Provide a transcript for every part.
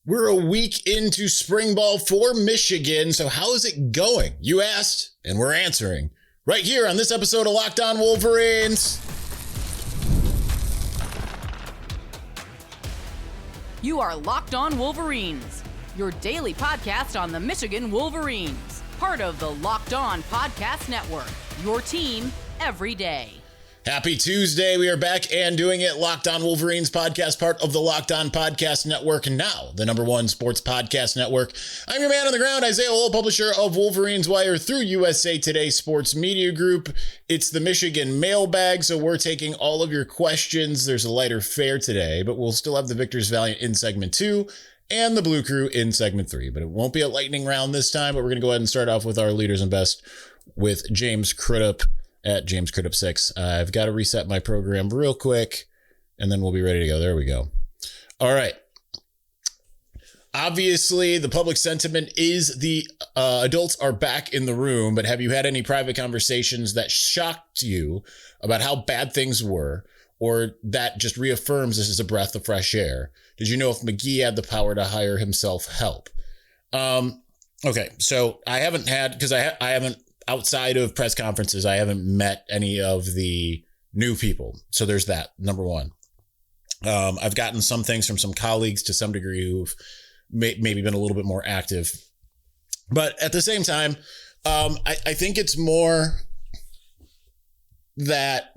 We're a week into spring ball for Michigan, so how is it going? You asked, and we're answering right here on this episode of Locked On Wolverines. You are Locked On Wolverines, your daily podcast on the Michigan Wolverines, part of the Locked On Podcast Network, your team every day. Happy Tuesday. We are back and doing it. Locked On Wolverines podcast, part of the Locked On Podcast Network, now the #1 sports podcast network. I'm your man on the ground, Isaiah Lowell, publisher of Wolverines Wire through USA Today Sports Media Group. It's the Michigan mailbag, so we're taking all of your questions. There's a lighter fare today, but we'll still have the Victor's Valiant in segment 2 and the Blue Crew in segment 3. But it won't be a lightning round this time, but we're going to go ahead and start off with our leaders and best with James Crudup at James Crudup 6. I've got to reset my program real quick, and then we'll be ready to go. There we go. All right. Obviously, the public sentiment is the adults are back in the room, but have you had any private conversations that shocked you about how bad things were, or that just reaffirms this is a breath of fresh air? Did you know if McGee had the power to hire himself help? Okay, so I haven't had, because I haven't, outside of press conferences, I haven't met any of the new people. So there's that, number one. I've gotten some things from some colleagues to some degree who've maybe been a little bit more active. But at the same time, I think it's more that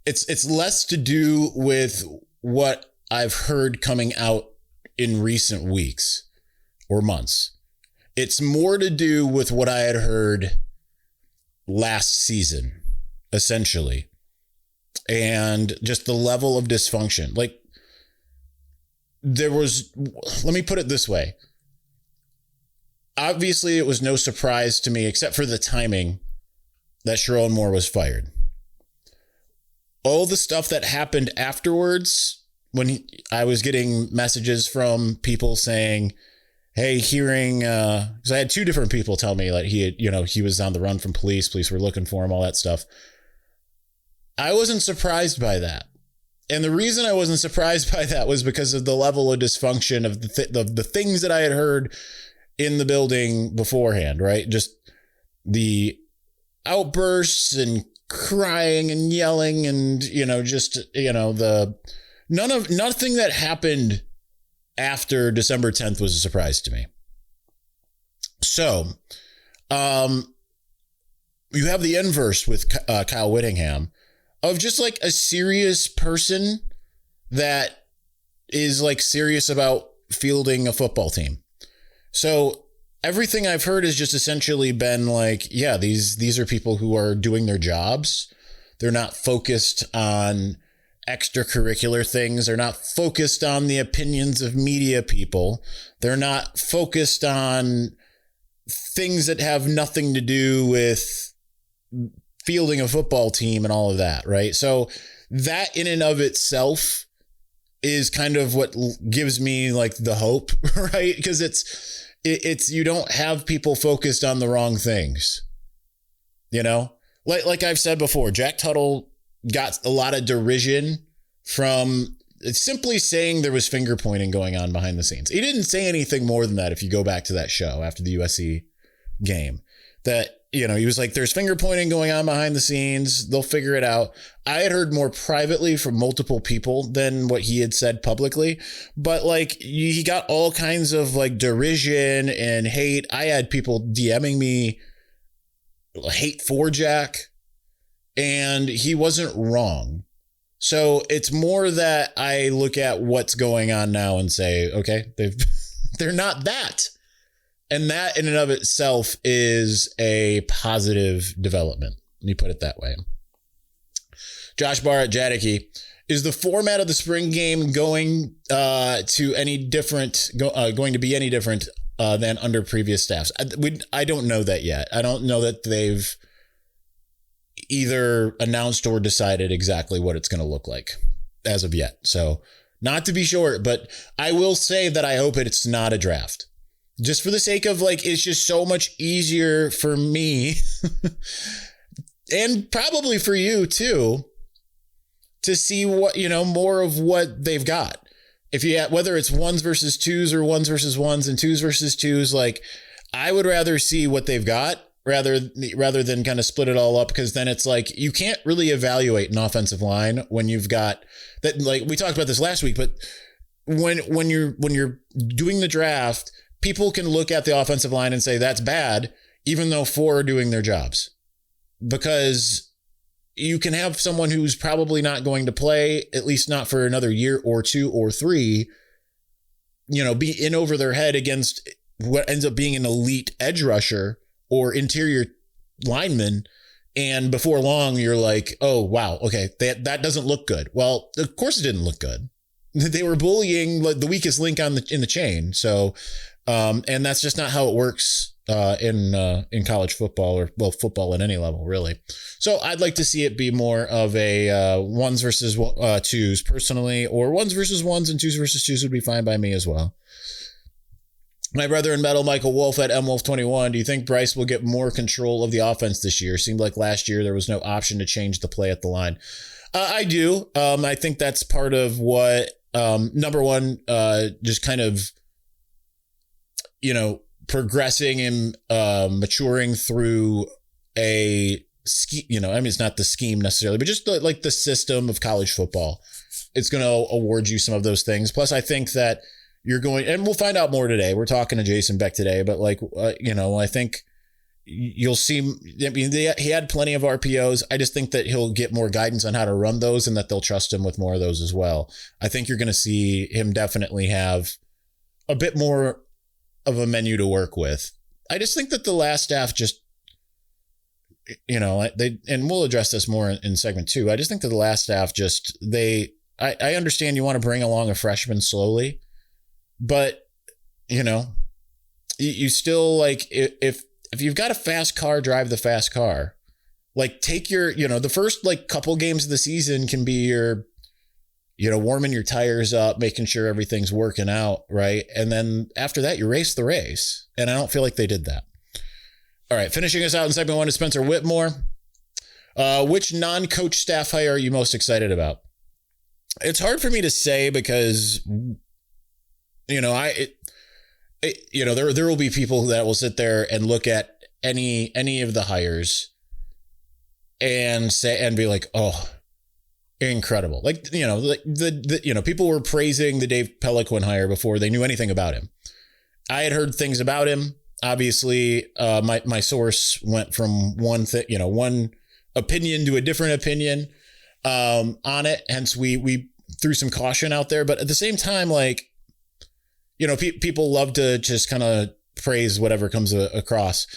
it's less to do with what I've heard coming out in recent weeks or months. It's more to do with what I had heard last season, essentially, and just the level of dysfunction. Like, there was, let me put it this way. Obviously, it was no surprise to me, except for the timing, that Sherrone Moore was fired. All the stuff that happened afterwards, when I was getting messages from people saying, hey, hearing, because I had two different people tell me like he was on the run from police were looking for him, all that stuff. I wasn't surprised by that. And the reason I wasn't surprised by that was because of the level of dysfunction of the things that I had heard in the building beforehand, right? Just the outbursts and crying and yelling and, nothing that happened after December 10th was a surprise to me. So, you have the inverse with Kyle Whittingham of just like a serious person that is like serious about fielding a football team. So everything I've heard has just essentially been like, yeah, these are people who are doing their jobs. They're not focused on extracurricular things. They're not focused on the opinions of media people. They're not focused on things that have nothing to do with fielding a football team and all of that, right? So that in and of itself is kind of what gives me like the hope, right? Because it's you don't have people focused on the wrong things, like I've said before, Jack Tuttle got a lot of derision from simply saying there was finger pointing going on behind the scenes. He didn't say anything more than that. If you go back to that show after the USC game, that, he was like, there's finger pointing going on behind the scenes. They'll figure it out. I had heard more privately from multiple people than what he had said publicly, but like he got all kinds of like derision and hate. I had people DMing me hate for Jack, and he wasn't wrong. So it's more that I look at what's going on now and say, okay, they're not that. And that in and of itself is a positive development. Let me put it that way. Josh Barr at Jadicke, is the format of the spring game going to be any different than under previous staffs? I don't know that yet. I don't know that they've either announced or decided exactly what it's going to look like as of yet. So not to be short, but I will say that I hope it's not a draft. Just for the sake of like, it's just so much easier for me and probably for you too, to see what, more of what they've got. if you whether it's ones versus twos or ones versus ones and twos versus twos, like I would rather see what they've got rather than kind of split it all up, because then it's like you can't really evaluate an offensive line when you've got that. Like we talked about this last week, but when you're doing the draft, people can look at the offensive line and say that's bad, even though 4 are doing their jobs, because you can have someone who's probably not going to play, at least not for another year or 2 or 3, be in over their head against what ends up being an elite edge rusher or interior lineman. And before long, you're like, oh, wow, okay, that doesn't look good. Well, of course it didn't look good. They were bullying like the weakest link in the chain. So, and that's just not how it works in college football, or football at any level, really. So I'd like to see it be more of a ones versus twos personally, or ones versus ones and twos versus twos would be fine by me as well. My brother in metal, Michael Wolf at MWolf21. Do you think Bryce will get more control of the offense this year? Seemed like last year there was no option to change the play at the line. I do. I think that's part of what, number one, just kind of, progressing and maturing through a scheme, it's not the scheme necessarily, but just like the system of college football. It's going to award you some of those things. Plus, I think that you're going, and we'll find out more today. We're talking to Jason Beck today, but I think you'll see, he had plenty of RPOs. I just think that he'll get more guidance on how to run those, and that they'll trust him with more of those as well. I think you're going to see him definitely have a bit more of a menu to work with. I just think that the last staff just, and we'll address this more in segment 2. I just think that the last staff just, I understand you want to bring along a freshman slowly, but you still, like, if you've got a fast car, drive the fast car. Like, take your, the first like couple games of the season can be your, warming your tires up, making sure everything's working out, right? And then after that, you race the race. And I don't feel like they did that. All right, finishing us out in segment 1 is Spencer Whitmore. Which non-coach staff hire are you most excited about? It's hard for me to say because, there will be people that will sit there and look at any of the hires and be like, oh, incredible. Like, people were praising the Dave Peliquin hire before they knew anything about him. I had heard things about him. Obviously, my source went from one opinion to a different opinion on it. Hence, we threw some caution out there. But at the same time, like, people love to just kind of praise whatever comes across.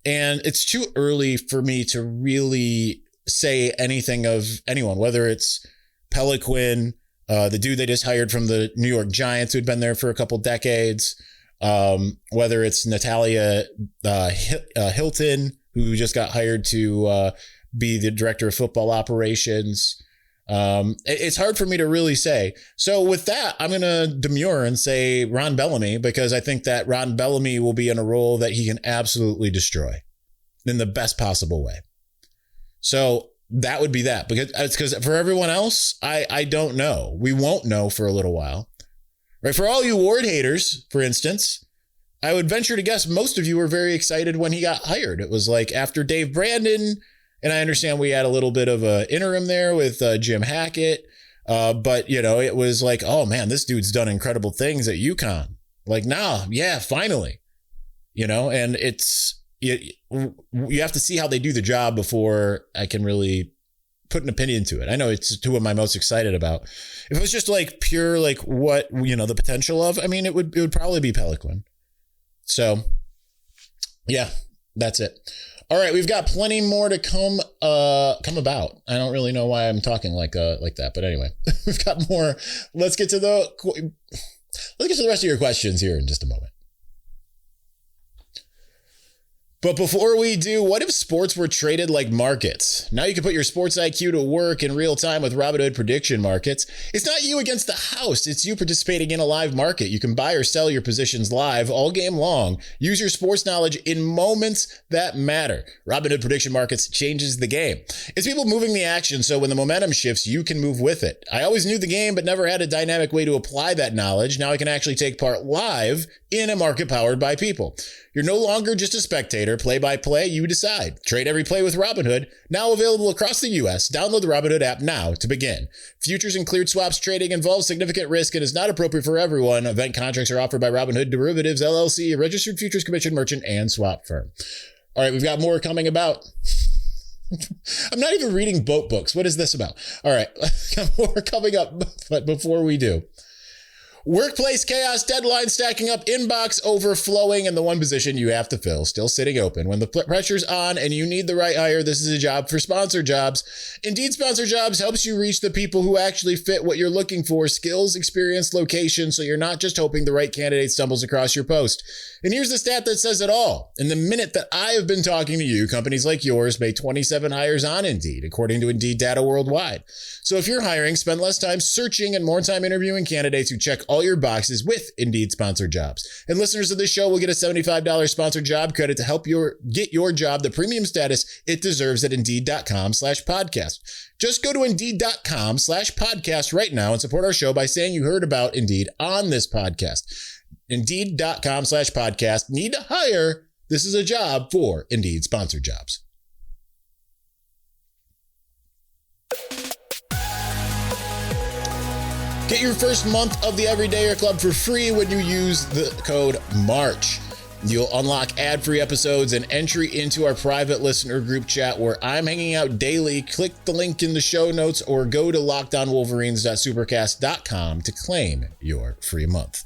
And it's too early for me to really say anything of anyone, whether it's Peliquin, the dude they just hired from the New York Giants, who'd been there for a couple decades, whether it's Natalia Hilton, who just got hired to be the director of football operations. It's hard for me to really say. So with that, I'm going to demur and say Ron Bellamy, because I think that Ron Bellamy will be in a role that he can absolutely destroy in the best possible way. So that would be that, because for everyone else, I don't know. We won't know for a little while, right? For all you Ward haters, for instance, I would venture to guess most of you were very excited when he got hired. It was like after Dave Brandon, and I understand we had a little bit of an interim there with Jim Hackett. But, it was like, oh, man, this dude's done incredible things at UConn. Like, yeah, finally, and it's, you have to see how they do the job before I can really put an opinion to it. I know it's who am I most excited about. If it was just like pure, like what, the potential of, I mean, it would probably be Peliquin. So, yeah, that's it. All right, we've got plenty more to come about. I don't really know why I'm talking like that, but anyway, we've got more. Let's get to the rest of your questions here in just a moment. But before we do, what if sports were traded like markets? Now you can put your sports IQ to work in real time with Robinhood prediction markets. It's not you against the house. It's you participating in a live market. You can buy or sell your positions live all game long. Use your sports knowledge in moments that matter. Robinhood prediction markets changes the game. It's people moving the action, so when the momentum shifts, you can move with it. I always knew the game, but never had a dynamic way to apply that knowledge. Now I can actually take part live in a market powered by people. You're no longer just a spectator. Play by play, you decide. Trade every play with Robinhood, now available across the U.S. Download the Robinhood app now to begin. Futures and cleared swaps trading involves significant risk and is not appropriate for everyone. Event contracts are offered by Robinhood Derivatives, LLC, a registered futures commission merchant and swap firm. All right, we've got more coming about. I'm not even reading boat books. What is this about? All right, got more coming up, but before we do. Workplace chaos, deadline stacking up, inbox overflowing, and the one position you have to fill still sitting open. When the pressure's on and you need the right hire, this is a job for Sponsor Jobs. Indeed, Sponsor Jobs helps you reach the people who actually fit what you're looking for, skills, experience, location, so you're not just hoping the right candidate stumbles across your post. And here's the stat that says it all. In the minute that I have been talking to you, companies like yours made 27 hires on Indeed, according to Indeed data worldwide. So if you're hiring, spend less time searching and more time interviewing candidates who check all your boxes with Indeed Sponsored Jobs. And listeners of this show will get a $75 sponsored job credit to help get your job the premium status it deserves at Indeed.com/podcast. Just go to Indeed.com/podcast right now and support our show by saying you heard about Indeed on this podcast. Indeed.com/podcast. Need to hire? This is a job for Indeed Sponsored Jobs. Get your first month of the Everydayer Club for free when you use the code MARCH. You'll unlock ad-free episodes and entry into our private listener group chat where I'm hanging out daily. Click the link in the show notes or go to lockedonwolverines.supercast.com to claim your free month.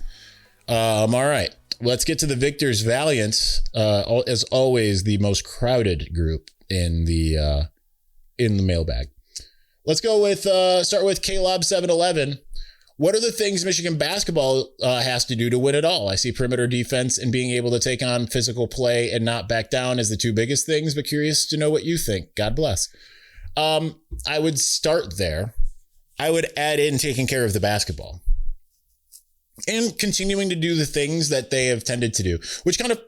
All right, let's get to the Victors Valiant. As always, the most crowded group in the mailbag. Let's go with start with Kalob711. What are the things Michigan basketball has to do to win it all? I see perimeter defense and being able to take on physical play and not back down as the two biggest things, but curious to know what you think. God bless. I would start there. I would add in taking care of the basketball and continuing to do the things that they have tended to do, which kind of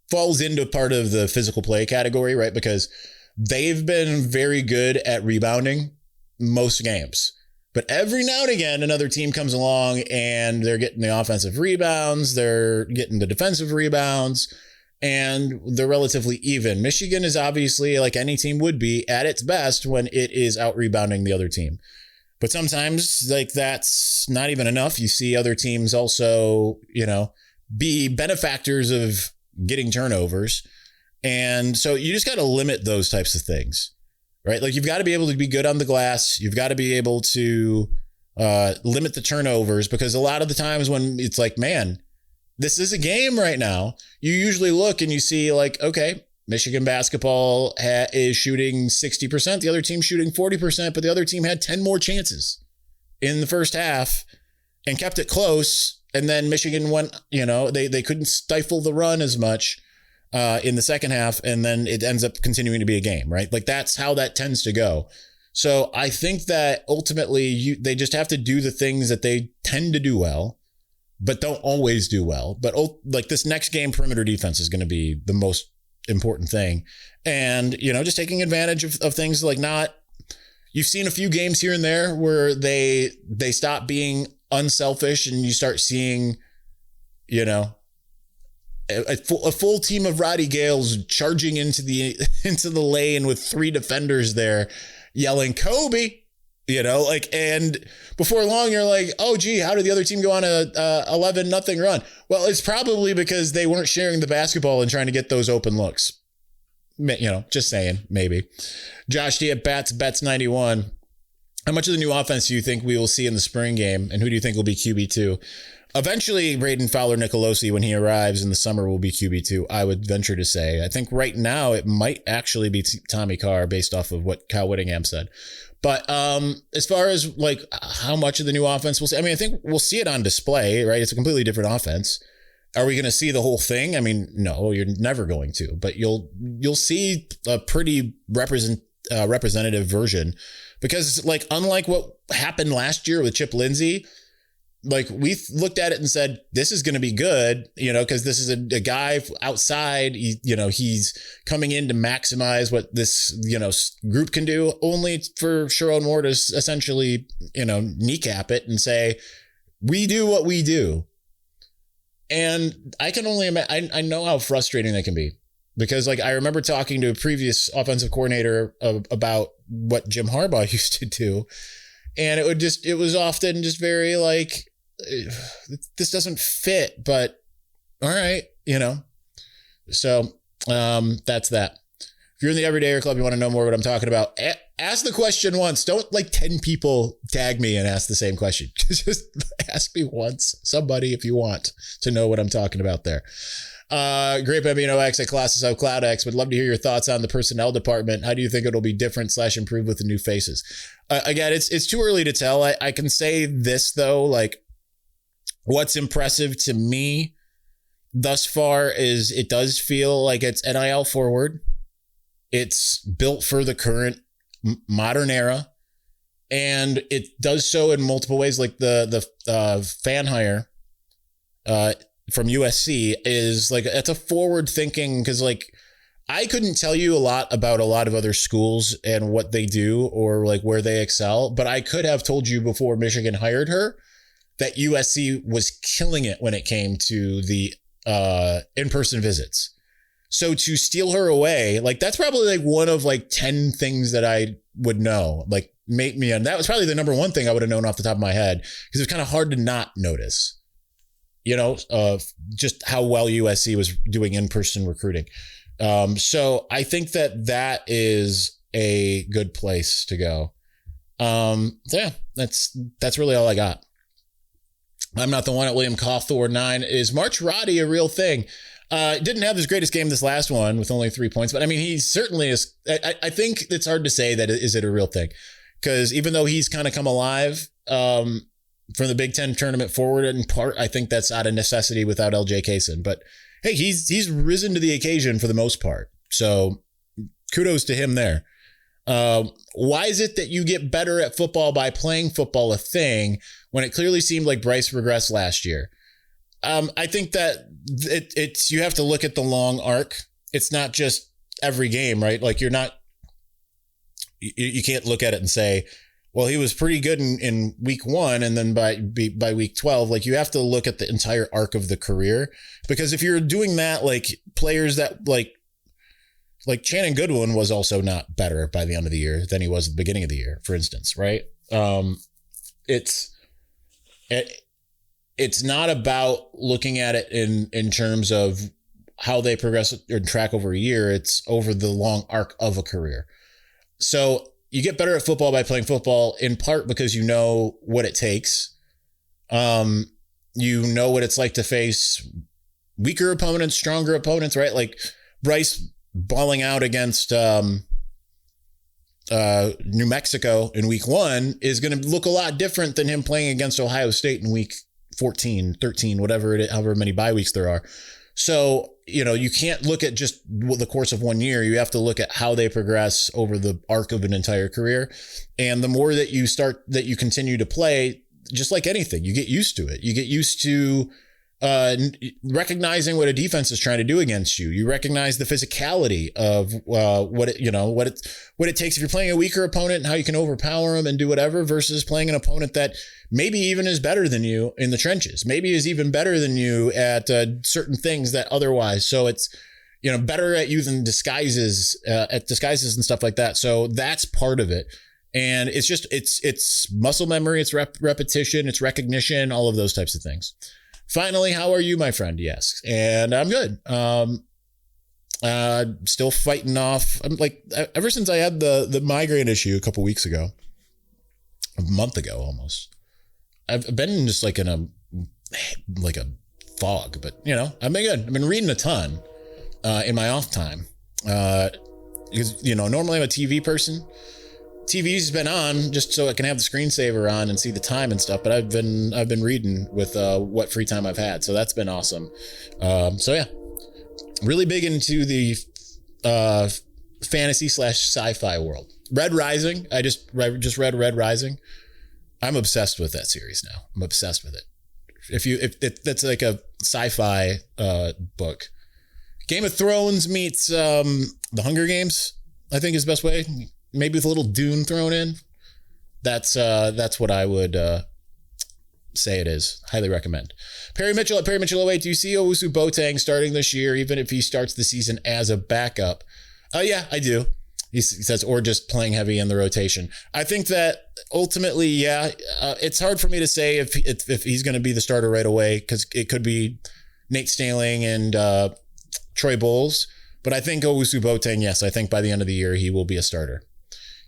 falls into part of the physical play category, right? Because they've been very good at rebounding most games. But every now and again, another team comes along and they're getting the offensive rebounds, they're getting the defensive rebounds, and they're relatively even. Michigan is obviously, like any team would be, at its best when it is out rebounding the other team. But sometimes, like, that's not even enough. You see other teams also, be benefactors of getting turnovers. And so you just got to limit those types of things. Right? Like, you've got to be able to be good on the glass. You've got to be able to limit the turnovers, because a lot of the times when it's like, man, this is a game right now, you usually look and you see like, okay, Michigan basketball is shooting 60%. The other team's shooting 40%, but the other team had 10 more chances in the first half and kept it close. And then Michigan went, they couldn't stifle the run as much in the second half, and then it ends up continuing to be a game, right? Like, that's how that tends to go. So I think that ultimately they just have to do the things that they tend to do well, but don't always do well. But like, this next game, perimeter defense is going to be the most important thing. And, just taking advantage of things like you've seen a few games here and there where they stop being unselfish and you start seeing, a full team of Roddy Gales charging into the lane with three defenders there yelling Kobe, and before long you're like, oh gee, how did the other team go on a 11-0 run? Well, it's probably because they weren't sharing the basketball and trying to get those open looks. Just saying, maybe. Josh D at Bets 91. How much of the new offense do you think we will see in the spring game, and who do you think will be QB2? Eventually, Braden Fowler-Nicolosi, when he arrives in the summer, will be QB2, I would venture to say. I think right now it might actually be Tommy Carr based off of what Kyle Whittingham said. But as far as like how much of the new offense we'll see, I think we'll see it on display, right? It's a completely different offense. Are we going to see the whole thing? I mean, no, you're never going to, but you'll see a pretty representative version, because like, unlike what happened last year with Chip Lindsey, like we looked at it and said, this is going to be good, because this is a guy outside, he's coming in to maximize what this, group can do, only for Sherrone Moore to essentially, kneecap it and say, we do what we do. And I can only imagine, I know how frustrating that can be, because like, I remember talking to a previous offensive coordinator about what Jim Harbaugh used to do. And it was often just very like, this doesn't fit, but all right, so that's that. If you're in the Everydayer Club, you want to know more what I'm talking about, ask the question once. Don't like 10 people tag me and ask the same question. Just ask me once, somebody, if you want to know what I'm talking about there. Great Bambino X at Classes of Cloud X would love to hear your thoughts on the personnel department. How do you think it'll be different / improved with the new faces? Again, it's too early to tell. I can say this though, like, what's impressive to me thus far is it does feel like it's NIL forward. It's built for the current modern era, and it does so in multiple ways. Like the fan hire from USC is like, it's a forward thinking, because like, I couldn't tell you a lot about a lot of other schools and what they do or like where they excel, but I could have told you before Michigan hired her that USC was killing it when it came to the in-person visits. So to steal her away, like, that's probably like one of like 10 things that I would know, like, make me, and that was probably the number one thing I would have known off the top of my head, because it's kind of hard to not notice, just how well USC was doing in-person recruiting. So I think that is a good place to go. Yeah, that's really all I got. I'm not the one at William Cawthorne 9. Is March Roddy a real thing? Didn't have his greatest game this last one with only 3 points, but I mean, he certainly is. I think it's hard to say that is it a real thing, because even though he's kind of come alive from the Big Ten tournament forward, in part, I think that's out of necessity without LJ Kaysen. But hey, he's risen to the occasion for the most part. So kudos to him there. Why is it that you get better at football by playing football a thing when it clearly seemed like Bryce regressed last year? I think that it's you have to look at the long arc. It's not just every game, right? Like, you can't look at it and say, well, he was pretty good in week 1, and then by week 12, like, you have to look at the entire arc of the career, because if you're doing that, like, players that like Channing Goodwin was also not better by the end of the year than he was at the beginning of the year, for instance, right? It's not about looking at it in terms of how they progress or track over a year. It's over the long arc of a career. So you get better at football by playing football, in part because you know what it takes. You know what it's like to face weaker opponents, stronger opponents, right? Like Bryce balling out against New Mexico in week 1 is going to look a lot different than him playing against Ohio State in week 14, 13, whatever it is, however many bye weeks there are. So, you can't look at just the course of 1 year. You have to look at how they progress over the arc of an entire career. And the more that you continue to play, just like anything, you get used to it. You get used to recognizing what a defense is trying to do against you. You recognize the physicality of what it takes if you're playing a weaker opponent, and how you can overpower them and do whatever, versus playing an opponent that maybe even is better than you in the trenches, maybe is even better than you at certain things that otherwise. So it's, better at you than disguises and stuff like that. So that's part of it. And it's just, it's muscle memory, it's repetition, it's recognition, all of those types of things. Finally, how are you, my friend? Yes. And I'm good. Still fighting off. I'm like, ever since I had the migraine issue a couple weeks ago, a month ago almost, I've been just like in a fog, but I've been good. I've been reading a ton in my off time. Because, normally I'm a TV person. TV's been on just so I can have the screensaver on and see the time and stuff. But I've been reading with what free time I've had, so that's been awesome. So yeah, really big into the fantasy / sci-fi world. Red Rising. I just read Red Rising. I'm obsessed with that series now. I'm obsessed with it. If that's like a sci-fi book. Game of Thrones meets The Hunger Games, I think is the best way. Maybe with a little Dune thrown in. That's what I would say it is. Highly recommend. Perry Mitchell at Perry Mitchell 08. Do you see Owusu Boateng starting this year, even if he starts the season as a backup? Yeah, I do. He says, or just playing heavy in the rotation. I think that ultimately, yeah, it's hard for me to say if he's going to be the starter right away, because it could be Nate Staling and Troy Bowles. But I think Owusu Boateng, yes, I think by the end of the year, he will be a starter.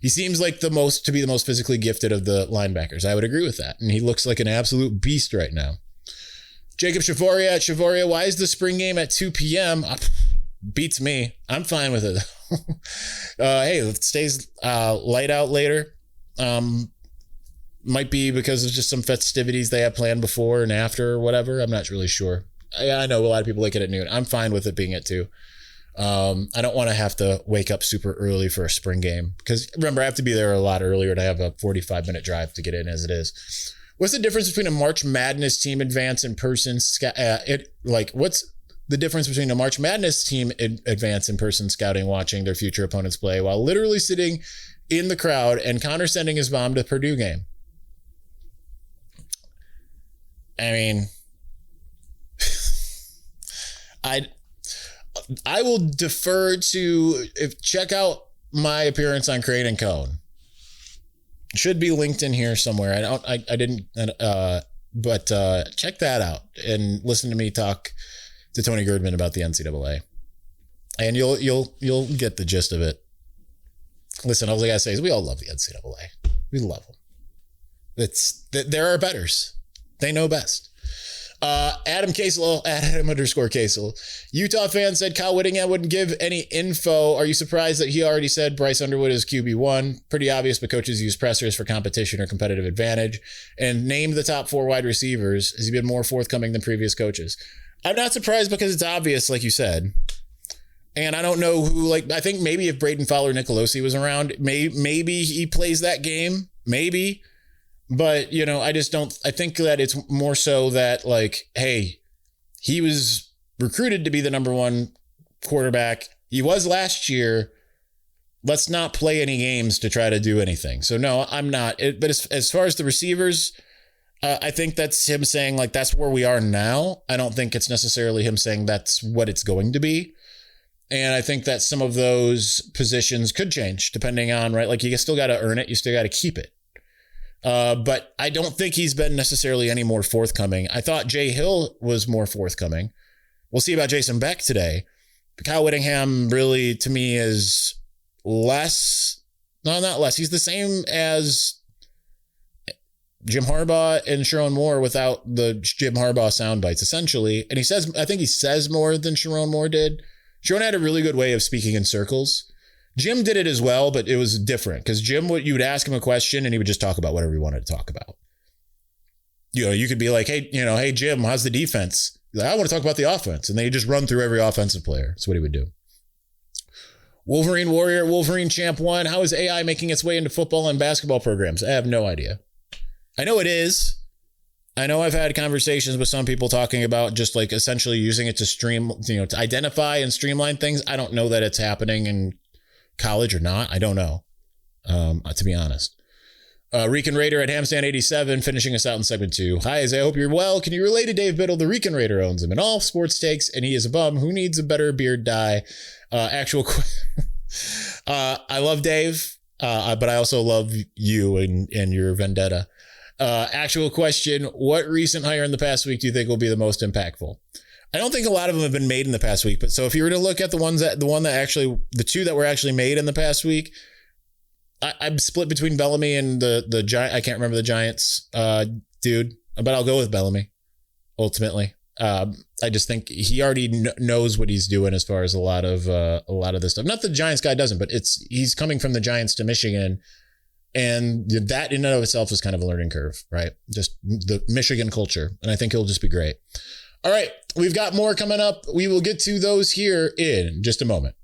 He seems like the most physically gifted of the linebackers. I would agree with that. And he looks like an absolute beast right now. Jacob Shavoria at Shavoria, why is the spring game at 2 p.m.? Beats me. I'm fine with it. Hey, it stays light out later. Might be because of just some festivities they have planned before and after or whatever. I'm not really sure. I know a lot of people like it at noon. I'm fine with it being at 2. I don't want to have to wake up super early for a spring game because remember, I have to be there a lot earlier to have a 45-minute drive to get in as it is. What's the difference between a March Madness team advance in person? What's the difference between a March Madness team advance in person scouting, watching their future opponents play while literally sitting in the crowd and Connor sending his mom to Purdue game? I mean, I will defer to check out my appearance on Crane and Cone. Should be linked in here somewhere. But check that out and listen to me talk to Tony Girdman about the NCAA, and you'll get the gist of it. Listen, all I gotta say is we all love the NCAA. We love them. There are betters. They know best. Adam _Casel. Utah fan said Kyle Whittingham wouldn't give any info. Are you surprised that he already said Bryce Underwood is QB1? Pretty obvious, but coaches use pressers for competition or competitive advantage. And named the top 4 wide receivers. Has he been more forthcoming than previous coaches? I'm not surprised because it's obvious, like you said. And I don't know who, I think maybe if Braden Fowler Nicolosi was around, maybe he plays that game. Maybe. But, I just don't, I think that it's more so that hey, he was recruited to be the number 1 quarterback. He was last year. Let's not play any games to try to do anything. So no, I'm not. But as far as the receivers, I think that's him saying that's where we are now. I don't think it's necessarily him saying that's what it's going to be. And I think that some of those positions could change depending on, right? You still got to earn it. You still got to keep it. But I don't think he's been necessarily any more forthcoming. I thought Jay Hill was more forthcoming. We'll see about Jason Beck today. But Kyle Whittingham really, to me, is less. No, not less. He's the same as Jim Harbaugh and Sharon Moore without the Jim Harbaugh sound bites, essentially. And I think he says more than Sharon Moore did. Sharon had a really good way of speaking in circles. Jim did it as well, but it was different because Jim, you would ask him a question and he would just talk about whatever he wanted to talk about. You could be like, hey, Jim, how's the defense? I want to talk about the offense. And then you just run through every offensive player. That's what he would do. Wolverine Warrior, Wolverine Champ 1. How is AI making its way into football and basketball programs? I have no idea. I know it is. I know I've had conversations with some people talking about just essentially using it to to identify and streamline things. I don't know that it's happening in college or not. I don't know, to be honest. Rican Raider at Hamstand 87 finishing us out in segment 2. Hi, Isaiah, I hope you're well. Can you relate to Dave Biddle? The Rican Raider owns him in all sports takes, and he is a bum. Who needs a better beard dye? I love Dave, but I also love you and your vendetta. Actual question, what recent hire in the past week do you think will be the most impactful? I don't think a lot of them have been made in the past week, but so if you were to look at the 2 that were actually made in the past week, I'm split between Bellamy and the Giant. I can't remember the Giants dude, but I'll go with Bellamy ultimately. I just think he already knows what he's doing as far as a lot of this stuff. Not that the Giants guy doesn't, but he's coming from the Giants to Michigan And that in and of itself is kind of a learning curve, right? Just the Michigan culture. And I think it'll just be great. All right, we've got more coming up. We will get to those here in just a moment.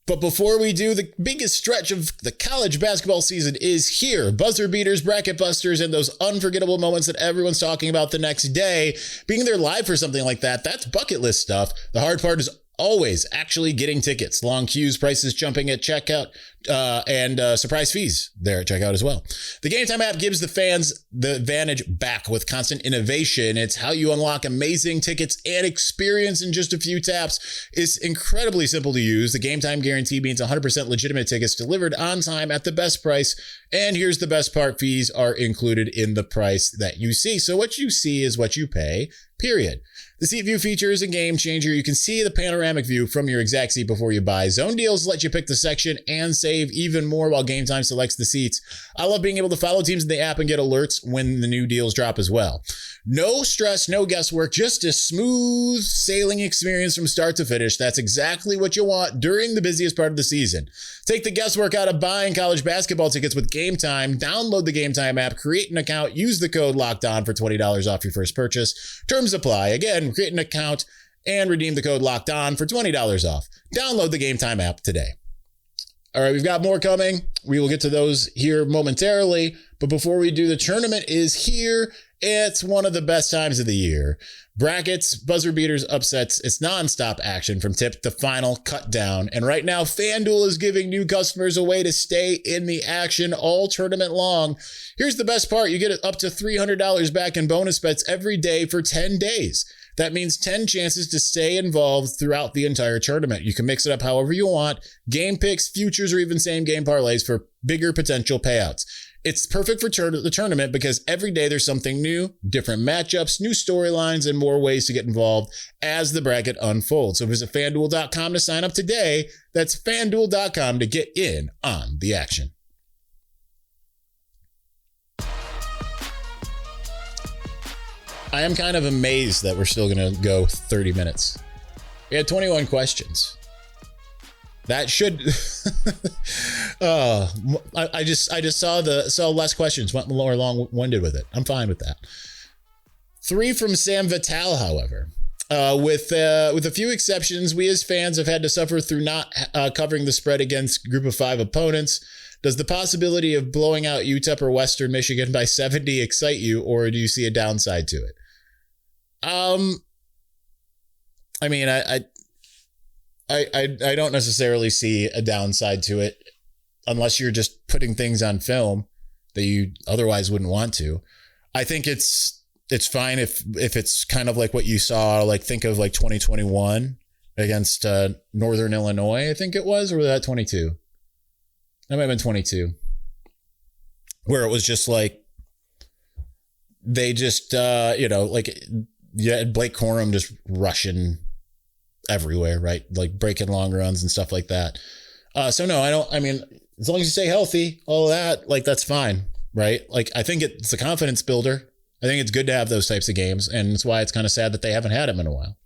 But before we do, the biggest stretch of the college basketball season is here. Buzzer beaters, bracket busters, and those unforgettable moments that everyone's talking about the next day. Being there live for something like that, that's bucket list stuff. The hard part is always actually getting tickets. Long queues, prices jumping at checkout, and surprise fees there at checkout as well. The Game Time app gives the fans the advantage back with constant innovation. It's how you unlock amazing tickets and experience in just a few taps. It's incredibly simple to use. The Game Time guarantee means 100% legitimate tickets delivered on time at the best price. And here's the best part. Fees are included in the price that you see. So what you see is what you pay, period. The seat view feature is a game changer. You can see the panoramic view from your exact seat before you buy. Zone deals let you pick the section and save even more while Game Time selects the seats. I love being able to follow teams in the app and get alerts when the new deals drop as well. No stress, no guesswork, just a smooth sailing experience from start to finish. That's exactly what you want during the busiest part of the season. Take the guesswork out of buying college basketball tickets with Game Time. Download the Game Time app, create an account, use the code LOCKEDON for $20 off your first purchase. Terms apply. Again, create an account and redeem the code LOCKEDON for $20 off. Download the Game Time app today. All right, we've got more coming. We will get to those here momentarily. But before we do, the tournament is here. It's one of the best times of the year. Brackets, buzzer beaters, upsets. It's nonstop action from tip to final cut down. And right now, FanDuel is giving new customers a way to stay in the action all tournament long. Here's the best part. You get up to $300 back in bonus bets every day for 10 days. That means 10 chances to stay involved throughout the entire tournament. You can mix it up however you want. Game picks, futures, or even same game parlays for bigger potential payouts. It's perfect for the tournament because every day there's something new, different matchups, new storylines, and more ways to get involved as the bracket unfolds. So visit FanDuel.com to sign up today. That's FanDuel.com to get in on the action. I am kind of amazed that we're still going to go 30 minutes. We had 21 questions. That should. I just saw less questions. Went more long-winded with it. I'm fine with that. 3 from Sam Vital, however. With a few exceptions, we as fans have had to suffer through not covering the spread against Group of 5 opponents. Does the possibility of blowing out UTEP or Western Michigan by 70 excite you, or do you see a downside to it? I mean, I don't necessarily see a downside to it unless you're just putting things on film that you otherwise wouldn't want to. I think it's fine if it's kind of like what you saw, like think of like 2021 against Northern Illinois, I think it was, or was that 22? That might have been 22, where it was just like they just like Blake Corum just rushing everywhere, right? Like breaking long runs and stuff like that. So no, I mean, as long as you stay healthy, all of that, like that's fine, right? Like I think it's a confidence builder. I think it's good to have those types of games, and it's why it's kind of sad that they haven't had them in a while.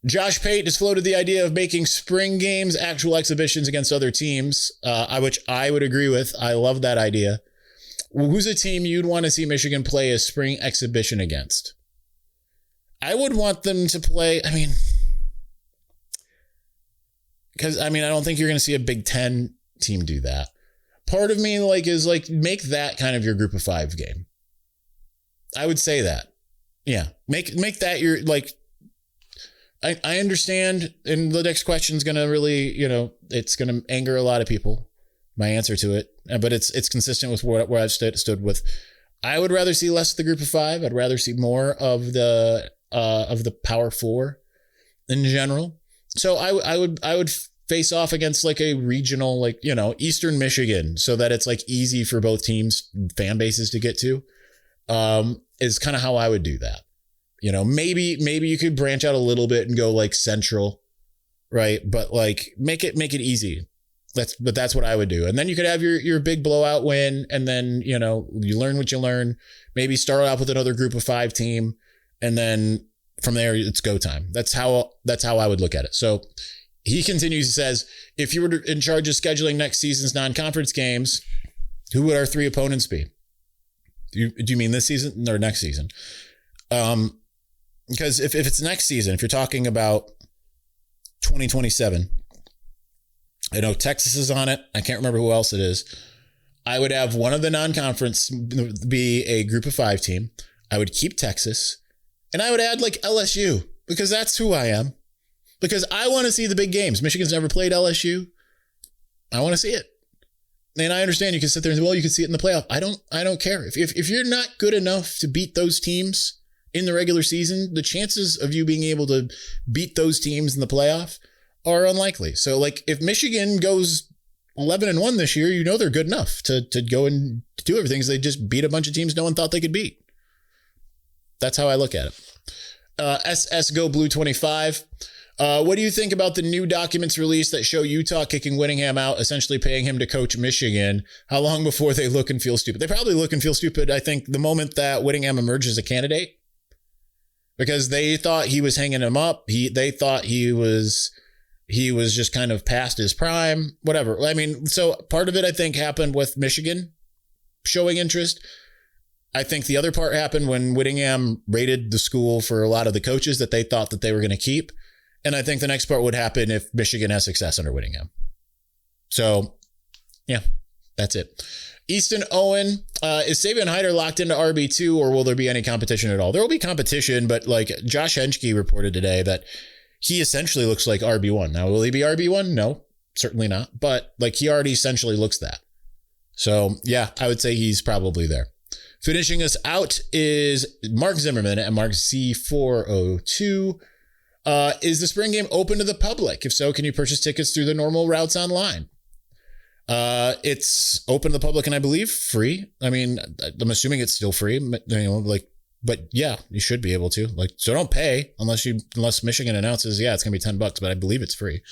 Josh Pate has floated the idea of making spring games actual exhibitions against other teams, which I would agree with. I love that idea. Who's a team you'd want to see Michigan play a spring exhibition against? I would want them to play, because I don't think you're going to see a Big Ten team do that. Part of me is make that kind of your Group of 5 game. I would say that. Yeah. Make that your I understand, and the next question is going to really, it's going to anger a lot of people, my answer to it, but it's consistent with where I've stood with. I would rather see less of the Group of 5. I'd rather see more of the Power 4 in general. So I would face off against like a regional, Eastern Michigan, so that it's like easy for both teams, fan bases to get to, is kind of how I would do that. Maybe you could branch out a little bit and go like Central, right? But like make it easy. That's what I would do. And then you could have your big blowout win, and then, you learn what you learn. Maybe start off with another Group of 5 team, and then from there it's go time. That's how I would look at it. So he continues, says, if you were in charge of scheduling next season's non-conference games, who would our 3 opponents be? Do you mean this season or next season? Because if it's next season, if you're talking about 2027, I know Texas is on it. I can't remember who else it is. I would have one of the non-conference be a group of 5 team. I would keep Texas, and I would add like LSU, because that's who I am. Because I want to see the big games. Michigan's never played LSU. I want to see it. And I understand you can sit there and say, well, you can see it in the playoff. I don't care. If you're not good enough to beat those teams in the regular season, the chances of you being able to beat those teams in the playoff are unlikely. So like if Michigan goes 11-1 this year, you know they're good enough to go and do everything, because they just beat a bunch of teams no one thought they could beat. That's how I look at it. SS Go Blue 25. What do you think about the new documents released that show Utah kicking Whittingham out, essentially paying him to coach Michigan? How long before they look and feel stupid? They probably look and feel stupid, I think, the moment that Whittingham emerges as a candidate, because they thought he was hanging him up. They thought he was just kind of past his prime, whatever. I mean, so part of it, I think, happened with Michigan showing interest. I think the other part happened when Whittingham raided the school for a lot of the coaches that they thought that they were going to keep. And I think the next part would happen if Michigan has success under Whittingham. So, yeah, that's it. Easton Owen, is Savion Hiter locked into RB2, or will there be any competition at all? There will be competition, but like Josh Henschke reported today that he essentially looks like RB1. Now, will he be RB1? No, certainly not. But like he already essentially looks that. So, yeah, I would say he's probably there. Finishing us out is Mark Zimmerman at Mark Z402. Is the spring game open to the public? If so, can you purchase tickets through the normal routes online? It's open to the public and I believe free. I mean, I'm assuming it's still free, but yeah, you should be able to. So don't pay unless Michigan announces, yeah, it's gonna be $10, but I believe it's free.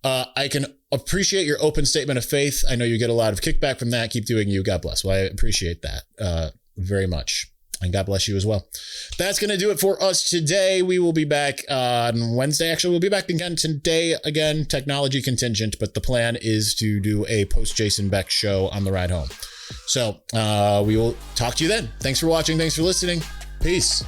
I can appreciate your open statement of faith. I know you get a lot of kickback from that. Keep doing you. God bless. Well, I appreciate that very much. And God bless you as well. That's going to do it for us today. We will be back on Wednesday. Actually, we'll be back again today. Again, technology contingent, but the plan is to do a post Jason Beck show on the ride home. So we will talk to you then. Thanks for watching. Thanks for listening. Peace.